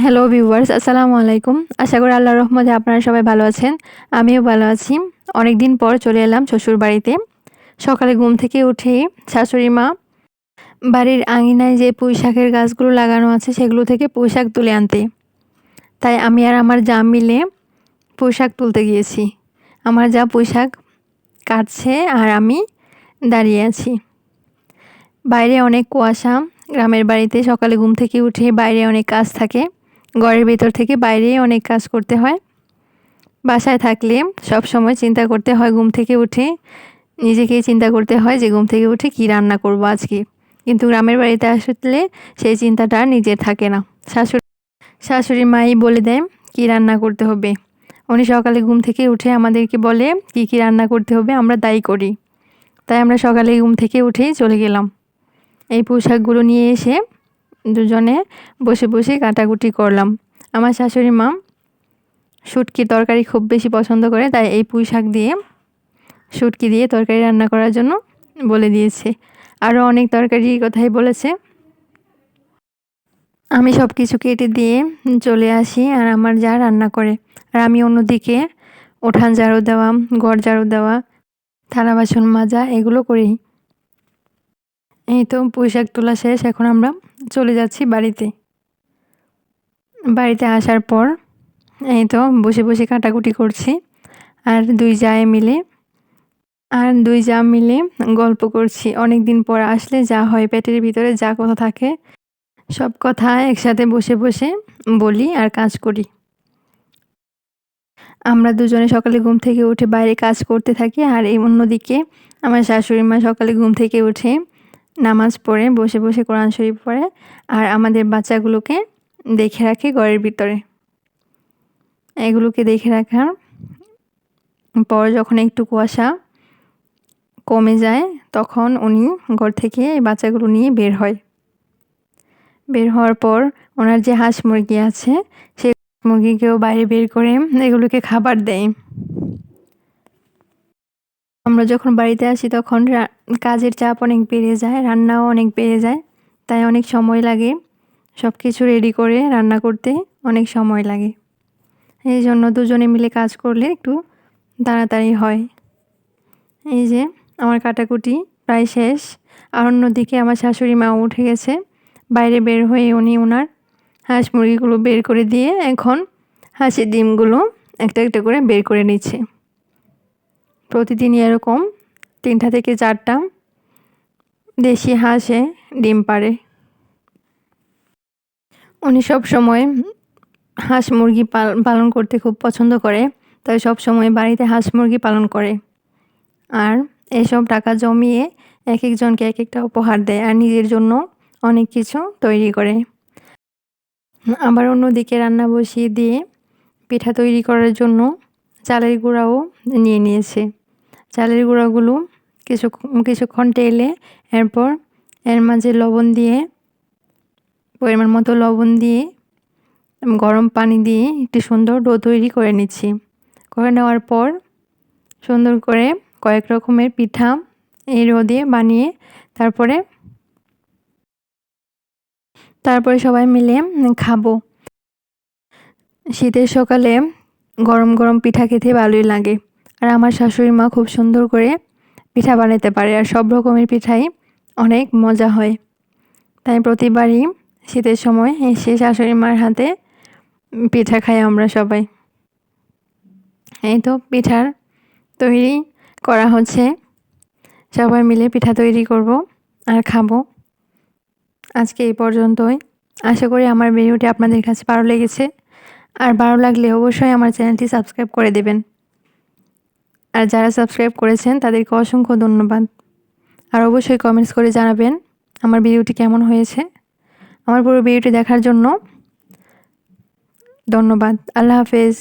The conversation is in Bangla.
হ্যালো ভিউয়ার্স, আসসালামু আলাইকুম। আশা করি আল্লাহর রহমতে আপনারা সবাই ভালো আছেন। আমিও ভালো আছি। অনেকদিন পর চলে এলাম শ্বশুরবাড়িতে। সকালে ঘুম থেকে উঠেই শাশুড়ি মা বাড়ির আঙিনায় যে পুঁইশাকের গাছগুলো লাগানো আছে সেগুলো থেকে পুঁইশাক তুলে আনতে। তাই আমি আর আমার যা মিলে পুঁইশাক তুলতে গিয়েছি। আমার যা পুঁইশাক কাটছে আর আমি দাঁড়িয়ে আছি। বাইরে অনেক কুয়াশা। গ্রামের বাড়িতে সকালে ঘুম থেকে উঠে বাইরে অনেক কাজ থাকে। ঘরের ভেতর থেকে বাইরে অনেক কাজ করতে হয়। বাসায় থাকলে সবসময় চিন্তা করতে হয় ঘুম থেকে উঠে, নিজেকেই চিন্তা করতে হয় যে ঘুম থেকে উঠে কী রান্না করব আজকে। কিন্তু গ্রামের বাড়িতে আসলে সেই চিন্তাটা আর নিজের থাকে না। শাশুড়ি মাই বলে দেয় কী রান্না করতে হবে। উনি সকালে ঘুম থেকে উঠে আমাদেরকে বলে কী কী রান্না করতে হবে, আমরা তাই করি। তাই আমরা সকালে ঘুম থেকে উঠেই চলে গেলাম। এই পোশাকগুলো নিয়ে এসে দুজনে বসে বসে কাটাকুটি করলাম। আমার শাশুড়ি মা শুটকি তরকারি খুব বেশি পছন্দ করে, তাই এই পুঁইশাক দিয়ে শুটকি দিয়ে তরকারি রান্না করার জন্য বলে দিয়েছে। আরও অনেক তরকারির কথাই বলেছে। আমি সব কিছু কেটে দিয়ে চলে আসি আর আমার যা রান্না করে। আর আমি অন্যদিকে উঠান ঝাড়ু দেওয়া, ঘর ঝাড়ু দেওয়া, থালা বাসন মাজা এগুলো করি। এই তো পুঁইশাক তোলা শেষ, এখন আমরা চলে যাচ্ছি বাড়িতে। বাড়িতে আসার পর এই তো বসে বসে কাটাকুটি করছি আর দুই যা মিলে গল্প করছি। অনেক দিন পর আসলে যা হয়, পেটের ভিতরে যা কথা থাকে সব কথা একসাথে বসে বসে বলি আর কাজ করি। আমরা দুজনে সকালে ঘুম থেকে উঠে বাইরে কাজ করতে থাকি আর এই অন্যদিকে আমার শাশুড়ি মা সকালে ঘুম থেকে উঠে নামাজ পড়ে বসে বসে কোরআন শরীফ পড়ে আর আমাদের বাচ্চাগুলোকে দেখে রাখে ঘরের ভিতরে। এগুলোকে দেখে রাখার পর যখন একটু কুয়াশা কমে যায় তখন উনি ঘর থেকে এই বাচ্চাগুলো নিয়ে বের হয়। বের হওয়ার পর ওনার যে হাঁস মুরগি আছে সেই মুরগিকেও বাইরে বের করে এগুলোকে খাবার দেয়। আমরা যখন বাড়িতে আসি তখন কাজের চাপ অনেক বেড়ে যায়, রান্নাও অনেক বেড়ে যায়, তাই অনেক সময় লাগে। সব কিছু রেডি করে রান্না করতে অনেক সময় লাগে। এই জন্য দুজনে মিলে কাজ করলে একটু তাড়াতাড়ি হয়। এই যে আমার কাটাকুটি প্রায় শেষ। আর অন্যদিকে আমার শাশুড়ি মা উঠে গেছে। বাইরে বের হয়ে উনি ওনার হাঁস মুরগিগুলো বের করে দিয়ে এখন হাঁসের ডিমগুলো একটা একটা করে বের করে নিচ্ছে। প্রতিদিনই এরকম 3টা থেকে 4টা দেশি হাঁসে ডিম পাড়ে। উনি সবসময় হাঁস মুরগি পালন করতে খুব পছন্দ করে, তাই সবসময় বাড়িতে হাঁস মুরগি পালন করে আর এসব টাকা জমিয়ে এক একজনকে এক একটা উপহার দেয় আর নিজের জন্য অনেক কিছু তৈরি করে। আবার অন্যদিকে রান্না বসিয়ে দিয়ে পিঠা তৈরি করার জন্য চালের গুঁড়াও নিয়ে নিয়েছে। চালের গুঁড়াগুলো কিছুক্ষণ টেলে এরপর এর মাঝে পরিমাণ মতো লবণ দিয়ে গরম পানি দিয়ে একটি সুন্দর ডো তৈরি করে নিচ্ছি। করে নেওয়ার পর সুন্দর করে কয়েক রকমের পিঠা এই ডো দিয়ে বানিয়ে তারপরে সবাই মিলে খাবো। শীতের সকালে গরম গরম পিঠা খেতে ভালোই লাগে। আর আমার শাশুড়ি মা খুব সুন্দর করে পিঠা বানাতে পারে আর সব রকমের পিঠাই অনেক মজা হয়। তাই প্রতিবারই শীতের সময় এসে শাশুড়ি মার হাতে পিঠা খাই আমরা সবাই। এই তো পিঠার তৈরি করা হচ্ছে, সবাই মিলে পিঠা তৈরি করব আর খাবো। আজকে এই পর্যন্তই। আশা করি আমার ভিডিওটি আপনাদের কাছে ভালো লেগেছে। আর ভালো লাগলে অবশ্যই আমার চ্যানেলটি সাবস্ক্রাইব করে দেবেন। আর যারা সাবস্ক্রাইব করেছেন তাদেরকে অসংখ্য ধন্যবাদ। আর অবশ্যই কমেন্টস করে জানাবেন আমার ভিডিওটি কেমন হয়েছে। আমার পুরো ভিডিওটি দেখার জন্য ধন্যবাদ। আল্লাহ হাফেজ।